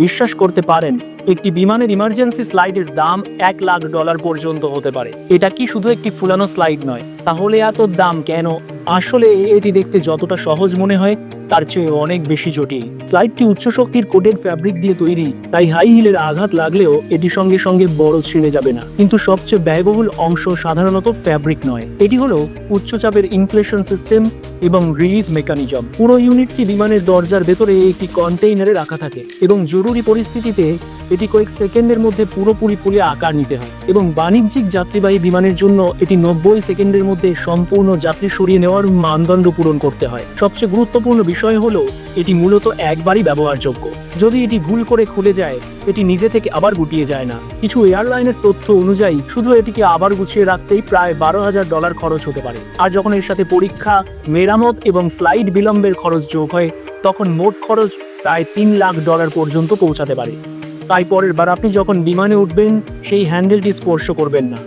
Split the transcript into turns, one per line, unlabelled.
বিশ্বাস করতে পারেন, একটি বিমানের ইমার্জেন্সি স্লাইডের দাম $1,00,000 পর্যন্ত হতে পারে। এটা কি শুধু একটি ফুলানো স্লাইড নয়? তাহলে এত দাম কেন? আসলে এটি দেখতে যতটা সহজ মনে হয় তার চেয়ে অনেক বেশি জটিল। স্লাইডটি উচ্চ শক্তির কোটেড ফ্যাব্রিক দিয়ে তৈরি, তাই হাই হিলের আঘাত লাগলেও এটি সঙ্গে সঙ্গে বড় ছিঁড়ে যাবে না। কিন্তু সবচেয়ে ব্যয়বহুল অংশ সাধারণত ফ্যাব্রিক নয়, এটি হলো উচ্চচাপের ইনফ্লেশন সিস্টেম এবং রিলিজ মেকানিজম। পুরো ইউনিটটি বিমানের দরজার ভেতরে একটি কন্টেইনারে রাখা থাকে এবং জরুরি পরিস্থিতিতে এটি কয়েক সেকেন্ডের মধ্যে পুরোপুরি ফুলে আকার নিতে হয়। এবং বাণিজ্যিক যাত্রীবাহী বিমানের জন্য এটি 90 সেকেন্ডের মধ্যে সম্পূর্ণ যাত্রী সরিয়ে নেওয়ার মানদণ্ড পূরণ করতে হয়। সবচেয়ে গুরুত্বপূর্ণ বিষয় হলো এটি মূলত একবারই ব্যবহারযোগ্য। যদি এটি ভুল করে খুলে যায়, এটি নিজে থেকে আবার গুটিয়ে যায় না। কিছু এয়ারলাইনের তথ্য অনুযায়ী শুধু এটিকে আবার গুছিয়ে রাখতেই প্রায় $12,000 খরচ হতে পারে। আর যখন এর সাথে পরীক্ষা, মেরামত এবং ফ্লাইট বিলম্বের খরচ যোগ হয়, তখন মোট খরচ প্রায় $3,00,000 পর্যন্ত পৌঁছাতে পারে। তাই পরের বার আপনি যখন বিমানে উঠবেন, সেই হ্যান্ডেলটি স্পর্শ করবেন না।